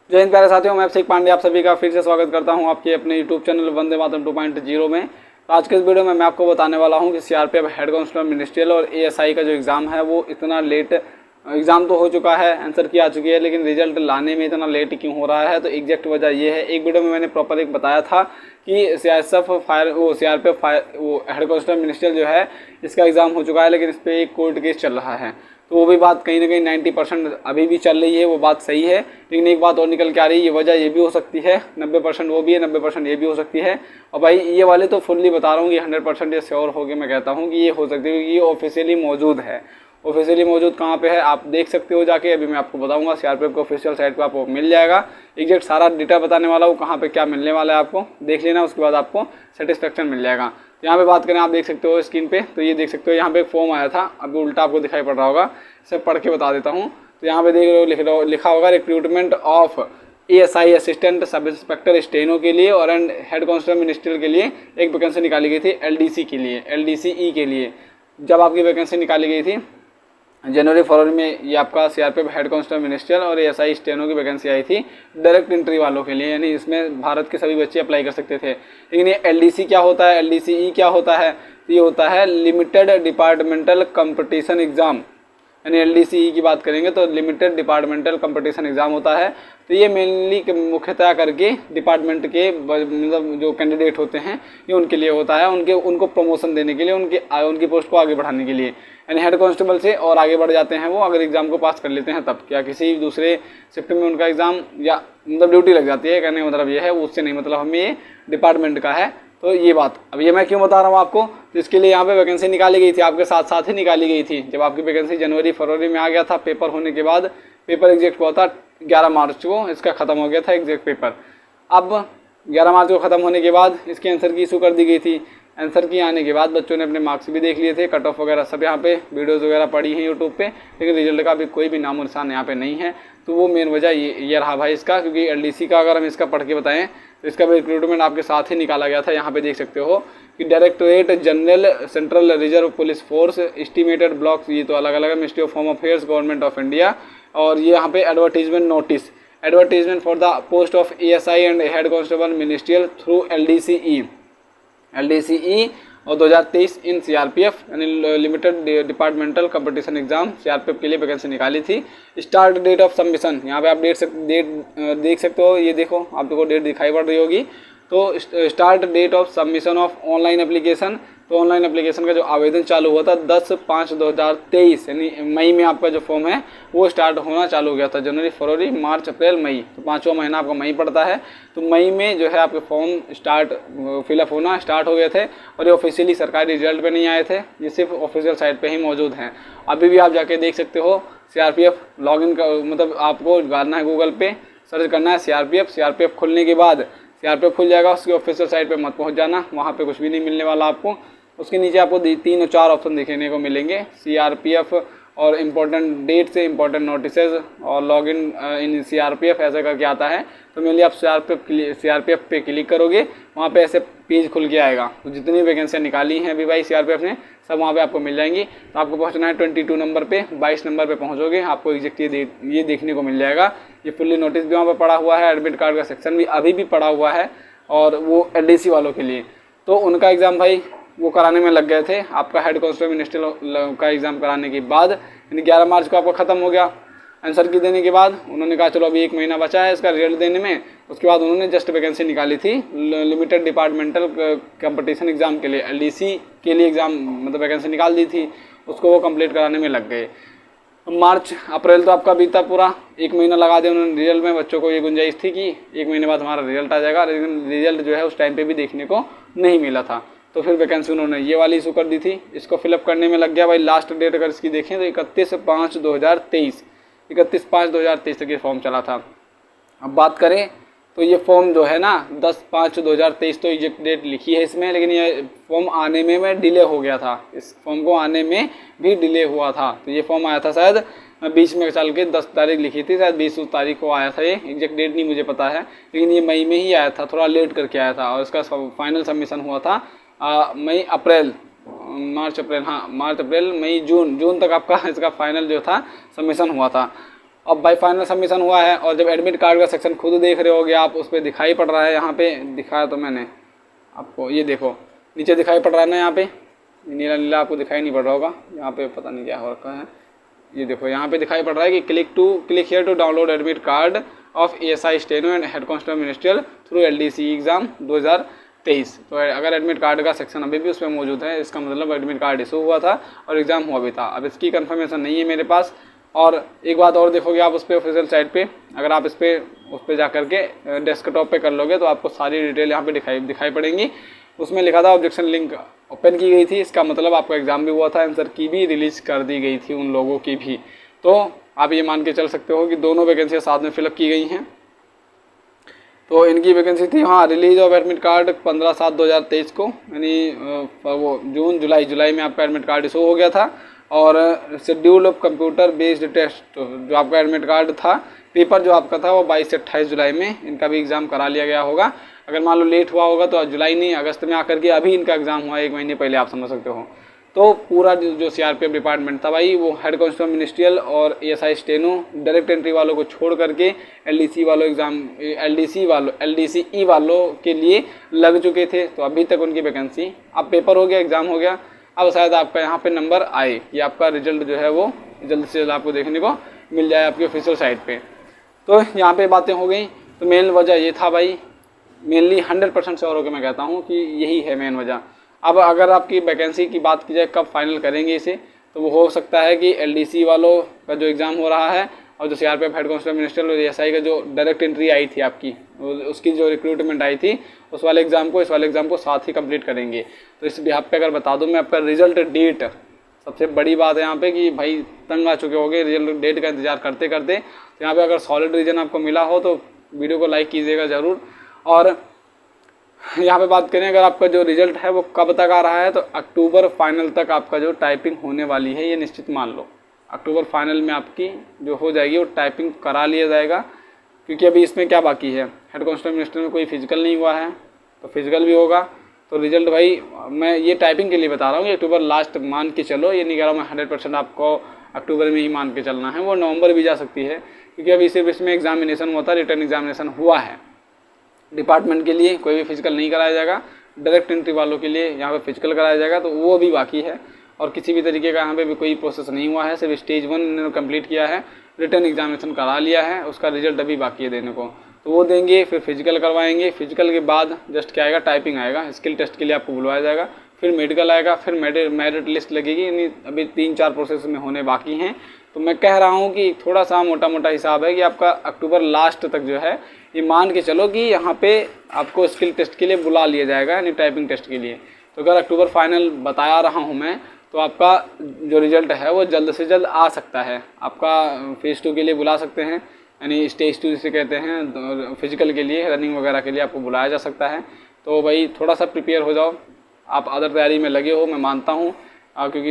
जय हिंद प्यारे साथियों, मैं अभिषेक पांडे आप सभी का फिर से स्वागत करता हूं आपके अपने यूट्यूब चैनल वंदे मातरम 2.0 में। तो आज के इस वीडियो में मैं आपको बताने वाला हूं कि सीआरपीएफ हेड कांस्टेबल मिनिस्ट्रियल और एएसआई का जो एग्ज़ाम है वो इतना लेट एग्ज़ाम तो हो चुका है, आंसर की आ चुकी है, लेकिन रिजल्ट लाने में इतना लेट क्यों हो रहा है। तो एग्जैक्ट वजह ये है, एक वीडियो में मैंने प्रॉपर एक बताया था कि सीआरपीएफ हेड कांस्टेबल मिनिस्ट्रियल जो है इसका एग्ज़ाम हो चुका है, लेकिन इस पर एक कोर्ट केस चल रहा है। तो वो भी बात कहीं ना कहीं 90% अभी भी चल रही है, वो बात सही है। लेकिन एक बात और निकल के आ रही है, ये वजह ये भी हो सकती है, 90% वो भी है, 90% ये भी हो सकती है। और भाई ये वाले तो फुल्ली बता रहा हूँ कि 100% ये श्योर हो गया, मैं कहता हूँ कि ये हो सकती है, क्योंकि ये ऑफिशियली मौजूद है। ऑफिशियली मौजूद कहाँ पे है आप देख सकते हो जाके, अभी मैं आपको बताऊंगा। सीआरपीएफ को ऑफिशियल साइट पे आपको मिल जाएगा, एग्जैक्ट सारा डेटा बताने वाला हूँ, कहाँ पे क्या मिलने वाला है आपको देख लेना, उसके बाद आपको सेटिस्फेक्शन मिल जाएगा। यहाँ पे बात करें, आप देख सकते हो स्क्रीन पे, तो ये देख सकते हो यहाँ पे एक फॉर्म आया था, अभी उल्टा आपको दिखाई पड़ रहा होगा, इसे पढ़ के बता देता हूँ। तो यहाँ पे देख रहे हो लिखा होगा recruitment of ASI assistant sub inspector steno के लिए और एंड हेड कांस्टेबल मिनिस्ट्रियल के लिए एक वैकेंसी निकाली गई थी, एलडीसी के लिए, एलडीसीई के लिए। जब आपकी वैकेंसी निकाली गई थी जनवरी फरवरी में, ये आपका सीआरपीएफ हेड कांस्टेबल मिनिस्ट्रियल और एएसआई स्टेनो की वैकेंसी आई थी डायरेक्ट एंट्री वालों के लिए, यानी इसमें भारत के सभी बच्चे अप्लाई कर सकते थे। लेकिन ये एलडीसी क्या होता है, एलडीसीई क्या होता है, ये होता है लिमिटेड डिपार्टमेंटल कंपटीशन एग्जाम, यानी एलडीसीई की बात करेंगे तो लिमिटेड डिपार्टमेंटल कंपटीशन एग्जाम होता है। तो ये मेनली मुख्यतः करके डिपार्टमेंट के मतलब जो कैंडिडेट होते हैं ये उनके लिए होता है, उनको प्रमोशन देने के लिए, उनकी पोस्ट को आगे बढ़ाने के लिए। यानी हेड कांस्टेबल से और आगे बढ़ जाते हैं वो अगर एग्जाम को पास कर लेते हैं तब, क्या किसी दूसरे शिफ्ट में उनका एग्जाम या मतलब ड्यूटी लग जाती है, कहने का मतलब ये है, उससे नहीं मतलब हमें ये डिपार्टमेंट का है। तो ये बात अब ये मैं क्यों बता रहा हूँ आपको, तो इसके लिए यहाँ पे वैकेंसी निकाली गई थी, आपके साथ साथ ही निकाली गई थी। जब आपकी वैकेंसी जनवरी फरवरी में आ गया था, पेपर होने के बाद, पेपर एग्जैक्ट हुआ था 11 मार्च को, इसका ख़त्म हो गया था एग्जैक्ट पेपर। अब 11 मार्च को ख़त्म होने के बाद इसकी आंसर की इशू कर दी गई थी। आंसर की आने के बाद बच्चों ने अपने मार्क्स भी देख लिए थे, कट ऑफ वगैरह सब यहाँ पे वीडियोज़ वगैरह पड़ी हैं यूट्यूब पे, लेकिन रिजल्ट का भी कोई भी नामो निशान यहाँ पे नहीं है। तो वो मेन वजह ये रहा भाई इसका, क्योंकि एलडीसी का अगर हम इसका पढ़ के बताएं तो इसका भी रिक्रूटमेंट आपके साथ ही निकाला गया था। यहाँ पे देख सकते हो कि directorate general central reserve police force estimated blocks, ये तो अलग अलग है, ministry of home affairs government of India. और ये यहाँ पे advertisement notice, advertisement for the post of ASI and head constable ministerial through LDCE और 2023 इन सीआरपीएफ यानी limited departmental competition exam CRPF के लिए वैकेंसी निकाली थी। स्टार्ट डेट ऑफ सबमिशन, यहाँ पे आप डेट देख सकते हो, ये देखो आपको डेट दिखाई पड़ रही होगी। तो start date of submission of online application, तो ऑनलाइन एप्लीकेशन का जो आवेदन चालू हुआ था 10/5/2023 यानी मई में आपका जो फॉर्म है वो स्टार्ट होना चालू हो गया था। जनवरी फरवरी मार्च अप्रैल मई, तो 5वां महीना आपका मई पड़ता है। तो मई में जो है आपके फॉर्म फिलअप होना स्टार्ट हो गए थे, और ये ऑफिशियली सरकारी रिजल्ट पे नहीं आए थे, ये सिर्फ ऑफिशियल साइट पे ही मौजूद हैं। अभी भी आप जाके देख सकते हो, सीआरपीएफ लॉगिन का मतलब आपको डालना है गूगल पे, सर्च करना है सीआरपीएफ खुलने के बाद सीआरपीएफ खुल जाएगा, उसकी ऑफिशियल साइट पे मत पहुंच जाना, वहाँ पे कुछ भी नहीं मिलने वाला आपको। उसके नीचे आपको 3 और 4 ऑप्शन देखने को मिलेंगे, सीआरपीएफ और इम्पोर्टेंट डेट से इम्पोर्टेंट नोटिसेज और लॉगिन इन सीआरपीएफ ऐसा करके आता है। तो मेनली आप सीआरपीएफ पे क्लिक करोगे, वहाँ पे ऐसे पेज खुल के आएगा। तो जितनी वैकेंसियाँ निकाली हैं अभी भाई सीआरपीएफ ने सब वहाँ पे आपको मिल जाएंगी। तो आपको पहुँचना है 22 नंबर पे, 22 नंबर पे पहुँचोगे, आपको एग्जैक्ट ये देखने को मिल जाएगा। ये फुल्ली नोटिस भी वहाँ पर पड़ा हुआ है, एडमिट कार्ड का सेक्शन भी अभी भी पड़ा हुआ है, और वो एलडीसी वालों के लिए। तो उनका एग्ज़ाम भाई वो कराने में लग गए थे, आपका हेड कांस्टेबल मिनिस्ट्रियल का एग्ज़ाम कराने के बाद, यानी 11 मार्च को आपका ख़त्म हो गया। आंसर की देने के बाद उन्होंने कहा चलो अभी 1 महीना बचा है इसका रिजल्ट देने में। उसके बाद उन्होंने जस्ट वैकेंसी निकाली थी लिमिटेड डिपार्टमेंटल कंपटीशन एग्ज़ाम के लिए, एलडीसी के लिए एग्ज़ाम मतलब वैकेंसी निकाल दी थी, उसको वो कंप्लीट कराने में लग गए। मार्च अप्रैल तो आपका बीता पूरा, 1 महीना लगा दिया उन्होंने रिजल्ट में। बच्चों को ये गुंजाइश थी कि 1 महीने बाद हमारा रिजल्ट आ जाएगा, लेकिन रिजल्ट जो है उस टाइम पे भी देखने को नहीं मिला था। तो फिर वैकेंसी उन्होंने ये वाली इशू कर दी थी, इसको फिलअप करने में लग गया भाई। लास्ट डेट अगर इसकी देखें तो 31/5/2023 तक ये फॉर्म चला था। अब बात करें तो ये फॉर्म जो है ना 10/5/2023 तो एग्जैक्ट डेट लिखी है इसमें, लेकिन ये फॉर्म आने में डिले हो गया था, इस फॉर्म को आने में भी डिले हुआ था। तो ये फॉर्म आया था शायद बीच में चल के 10 तारीख लिखी थी, शायद 20 तारीख को आया था, ये एग्जैक्ट डेट नहीं मुझे पता है, लेकिन ये मई में ही आया था, थोड़ा लेट करके आया था। और इसका फाइनल सबमिशन हुआ था मार्च अप्रैल मई जून तक आपका इसका फाइनल जो था सबमिशन हुआ था। अब बाई फाइनल सबमिशन हुआ है। और जब एडमिट कार्ड का सेक्शन खुद देख रहे होगे आप, उस पर दिखाई पड़ रहा है, यहाँ पे दिखाया तो मैंने आपको, ये देखो नीचे दिखाई पड़ रहा है ना, यहाँ पे नीला नीला आपको दिखाई नहीं पड़ रहा होगा, यहाँ पे पता नहीं क्या हो रखा है, ये देखो यहाँ पे दिखाई पड़ रहा है कि click here to download admit card of ASI steno and head constable ministerial through LDC exam 2023। तो अगर एडमिट कार्ड का सेक्शन अभी भी उसमें मौजूद है, इसका मतलब एडमिट कार्ड इशू हुआ था और एग्ज़ाम हुआ भी था। अब इसकी कंफर्मेशन नहीं है मेरे पास। और एक बात और देखोगे आप उस पर ऑफिशियल साइट पे, अगर आप उस पर जा करके डेस्कटॉप पे कर लोगे तो आपको सारी डिटेल यहाँ पे दिखाई पड़ेंगी। उसमें लिखा था ऑब्जेक्शन लिंक ओपन की गई थी, इसका मतलब आपका एग्ज़ाम भी हुआ था, आंसर की भी रिलीज़ कर दी गई थी उन लोगों की भी। तो आप ये मान के चल सकते हो कि दोनों वैकेंसियाँ साथ में फिलअप की गई हैं। तो इनकी वैकेंसी थी, हाँ, रिलीज ऑफ एडमिट कार्ड 15/7/2023 को, यानी वो जुलाई में आपका एडमिट कार्ड इशू हो गया था। और schedule of computer based test जो आपका एडमिट कार्ड था, पेपर जो आपका था वो 22 से 28 जुलाई में इनका भी एग्ज़ाम करा लिया गया होगा। अगर मान लो लेट हुआ होगा तो जुलाई नहीं अगस्त में आकर के अभी इनका एग्ज़ाम हुआ 1 महीने पहले, आप समझ सकते हो। तो पूरा जो CRPF डिपार्टमेंट था भाई, वो हेड कांस्टेबल मिनिस्ट्रियल और ASI स्टेनो डायरेक्ट एंट्री वालों को छोड़ करके LDC वालों LDCE वालों के लिए लग चुके थे। तो अभी तक उनकी वैकेंसी, अब पेपर हो गया, एग्ज़ाम हो गया, अब शायद आपका यहाँ पे नंबर आए, ये आपका रिजल्ट जो है वो जल्द से जल्द आपको देखने को मिल जाए आपकी ऑफिशियल साइट पे। तो यहाँ पे बातें हो गई। तो मेन वजह ये था भाई, मेनली 100% श्योर होकर मैं कहता हूँ कि यही है मेन वजह। अब अगर आपकी वैकेंसी की बात की जाए कब फाइनल करेंगे इसे, तो वो हो सकता है कि LDC वालों का जो एग्ज़ाम हो रहा है और जो CRPF हेड कांस्टेबल मिनिस्ट्रियल और ASI का जो डायरेक्ट एंट्री आई थी आपकी, उसकी जो रिक्रूटमेंट आई थी, उस वाले एग्ज़ाम को इस वाले एग्ज़ाम को साथ ही कंप्लीट करेंगे। तो इस बिहाफ पे अगर बता दूँ मैं, आपका रिजल्ट डेट सबसे बड़ी बात है यहाँ पे कि भाई तंग आ चुके होंगे रिजल्ट डेट का इंतजार करते करते। तो यहाँ पे अगर सॉलिड रीजन आपको मिला हो तो वीडियो को लाइक कीजिएगा ज़रूर। और यहाँ पे बात करें अगर आपका जो रिजल्ट है वो कब तक आ रहा है, तो अक्टूबर फाइनल तक आपका जो टाइपिंग होने वाली है, ये निश्चित मान लो अक्टूबर फाइनल में आपकी जो हो जाएगी वो टाइपिंग करा लिया जाएगा। क्योंकि अभी इसमें क्या बाकी है, हेड कांस्टेबल मिनिस्टर में कोई फिजिकल नहीं हुआ है, तो फिजिकल भी होगा। तो रिजल्ट भाई मैं ये टाइपिंग के लिए बता रहा हूँ कि अक्टूबर लास्ट मान के चलो, ये नहीं कह रहा हूँ मैं 100% आपको अक्टूबर में ही मान के चलना है, वो नवंबर भी जा सकती है। क्योंकि अभी सिर्फ इसमें एग्जामिनेशन हुआ था, रिटर्न एग्जामिनेशन हुआ है। डिपार्टमेंट के लिए कोई भी फिजिकल नहीं कराया जाएगा, डायरेक्ट एंट्री वालों के लिए यहाँ पे फिजिकल कराया जाएगा, तो वो भी बाकी है। और किसी भी तरीके का यहाँ पे भी कोई प्रोसेस नहीं हुआ है, सिर्फ स्टेज 1 इन्होंने कंप्लीट किया है, रिटर्न एग्जामिनेशन करा लिया है, उसका रिजल्ट अभी बाकी है देने को। तो वो देंगे, फिर फिजिकल करवाएंगे, फिजिकल के बाद जस्ट क्या आएगा, टाइपिंग आएगा, स्किल टेस्ट के लिए आपको बुलवाया जाएगा, फिर मेडिकल आएगा, फिर मेरिट लिस्ट लगेगी। यानी अभी 3-4 प्रोसेस में होने बाकी हैं। तो मैं कह रहा हूँ कि थोड़ा सा मोटा मोटा हिसाब है कि आपका अक्टूबर लास्ट तक जो है ये मान के चलो कि यहाँ पे आपको स्किल टेस्ट के लिए बुला लिया जाएगा, यानी टाइपिंग टेस्ट के लिए। तो अगर अक्टूबर फाइनल बता रहा हूँ मैं, तो आपका जो रिजल्ट है वो जल्द से जल्द आ सकता है। आपका फेज़ 2 के लिए बुला सकते हैं, यानी स्टेज 2 जिसे कहते हैं, फिजिकल के लिए, रनिंग वगैरह के लिए आपको बुलाया जा सकता है। तो भाई थोड़ा सा प्रिपेयर हो जाओ। आप अदर तैयारी में लगे हो, मैं मानता हूँ, क्योंकि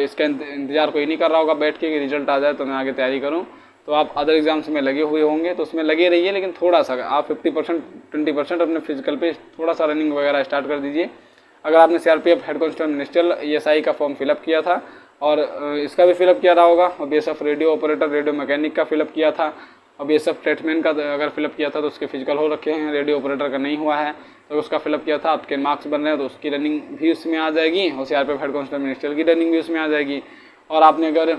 इसका इंतज़ार कोई नहीं कर रहा होगा बैठ के कि रिजल्ट आ जाए तो मैं आगे तैयारी करूँ। तो आप अदर एग्जाम्स में लगे हुए होंगे तो उसमें लगे रहिए, लेकिन थोड़ा सा आप 50% 20% अपने फिजिकल पे थोड़ा सा रनिंग वगैरह स्टार्ट कर दीजिए। अगर आपने CRPF head constable ministerial ASI का फॉर्म फिलअप किया था और इसका भी फिलअप किया रहा होगा, और BSF radio operator, radio mechanic का फिलअप किया था, और BSF ट्रेडमैन का अगर फिलअप किया था तो उसके फिजिकल हो रखे हैं, रेडियो ऑपरेटर का नहीं हुआ है तो उसका फिलअप किया था, आपके मार्क्स बन रहे हैं तो उसकी रनिंग भी उसमें आ जाएगी, और CRPF हेड कांस्टेबल मिनिस्ट्रियल की रनिंग भी उसमें आ जाएगी। और आपने अगर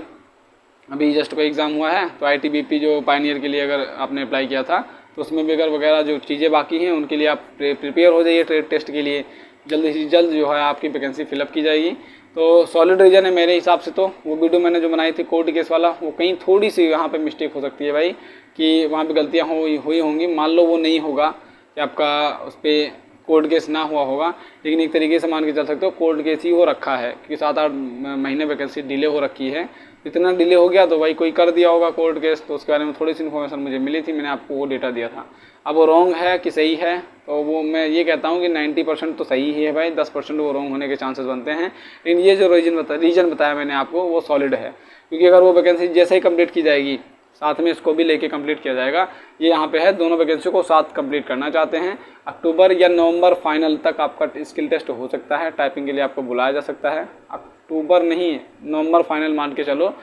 अभी जस्ट कोई एग्ज़ाम हुआ है तो ITBP जो पायनियर के लिए अगर आपने अप्लाई किया था तो उसमें भी अगर वगैरह जो चीज़ें बाकी हैं उनके लिए आप प्रिपेयर हो जाइए ट्रेड टेस्ट के लिए। जल्द से जल्द जो है आपकी वैकेंसी फिलअप की जाएगी। तो सॉलिड रीजन है मेरे हिसाब से। तो वो वीडियो मैंने जो बनाई थी कोर्ट केस वाला, वो कहीं थोड़ी सी यहाँ पे मिस्टेक हो सकती है भाई, कि वहाँ पे गलतियाँ हुई होंगी। मान लो वो नहीं होगा कि आपका उस पर कोर्ट केस ना हुआ होगा, लेकिन एक तरीके से मान के चल सकते हो कोर्ट केस ही हो रखा है, क्योंकि 7-8 महीने वैकेंसी डिले हो रखी है। इतना डिले हो गया तो भाई कोई कर दिया होगा कोर्ट केस, तो उसके बारे में थोड़ी सी इन्फॉर्मेशन मुझे मिली थी, मैंने आपको वो डेटा दिया था। अब वो रॉन्ग है कि सही है, तो वो मैं ये कहता हूँ कि 90% तो सही ही है भाई, 10% वो रॉन्ग होने के चांसेस बनते हैं। लेकिन ये जो रीजन बताया मैंने आपको वो सॉलिड है, क्योंकि अगर वो वैकेंसी जैसे ही कंप्लीट की जाएगी साथ में इसको भी लेके कंप्लीट किया जाएगा। ये यहाँ पे है, दोनों वैकेंसी को साथ कंप्लीट करना चाहते हैं। अक्टूबर या नवंबर फाइनल तक आपका स्किल टेस्ट हो सकता है, टाइपिंग के लिए आपको बुलाया जा सकता है। अक्टूबर नहीं, नवंबर फाइनल मान के चलो।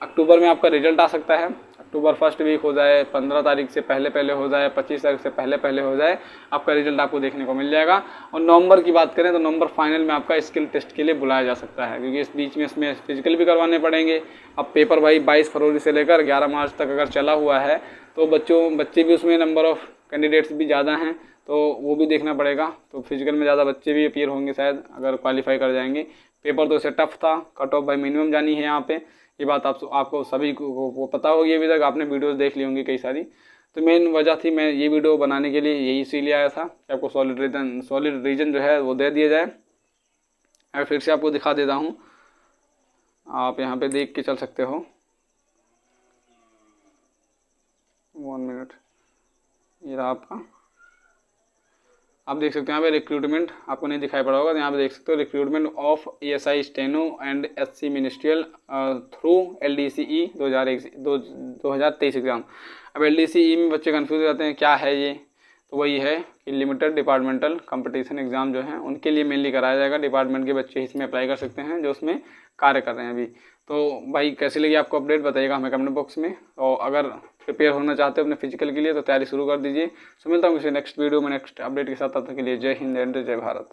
अक्टूबर में आपका रिजल्ट आ सकता है। अक्टूबर फर्स्ट वीक हो जाए, 15 तारीख से पहले हो जाए, 25 तारीख से पहले हो जाए, आपका रिजल्ट आपको देखने को मिल जाएगा। और नवंबर की बात करें तो नवंबर फाइनल में आपका स्किल टेस्ट के लिए बुलाया जा सकता है, क्योंकि इस बीच में इसमें फिजिकल भी करवाने पड़ेंगे। अब पेपर भाई 22 फरवरी से लेकर 11 मार्च तक अगर चला हुआ है तो बच्चे भी उसमें नंबर ऑफ़ कैंडिडेट्स भी ज़्यादा हैं, तो वो भी देखना पड़ेगा। तो फिजिकल में ज़्यादा बच्चे भी अपीयर होंगे शायद, अगर क्वालिफाई कर जाएंगे। पेपर तो इसे टफ था, कट ऑफ भाई मिनिमम जानी है यहाँ पे, ये बात आपको सभी को पता होगी, अभी तक आपने वीडियोस देख ली होंगी कई सारी। तो मेन वजह थी मैं ये वीडियो बनाने के लिए यही इसीलिए आया था कि आपको सॉलिड रीजन जो है वो दे दिया जाए। मैं फिर से आपको दिखा देता हूँ, आप यहाँ पे देख के चल सकते हो। 1 मिनट, ये रहा आपका, आप देख सकते हो यहाँ पे रिक्रूटमेंट, आपको नहीं दिखाई पड़ा होगा, तो यहाँ पे देख सकते हो recruitment of ASI steno and SC ministerial through LDCE 2023 exam. अब LDCE में बच्चे कंफ्यूज हो जाते हैं क्या है ये, तो वही है कि लिमिटेड डिपार्टमेंटल कंपटीशन एग्ज़ाम जो है उनके लिए मेनली कराया जाएगा। डिपार्टमेंट के बच्चे इसमें अप्लाई कर सकते हैं जो उसमें कार्य कर रहे हैं अभी। तो भाई कैसी लगी आपको अपडेट बताइएगा हमें कमेंट बॉक्स में। और अगर प्रिपेयर होना चाहते हो अपने फिजिकल के लिए तो तैयारी शुरू कर दीजिए। सो मिलता हूँ किसी नेक्स्ट वीडियो में नेक्स्ट अपडेट के साथ, तब तक के लिए जय हिंद एंड जय भारत।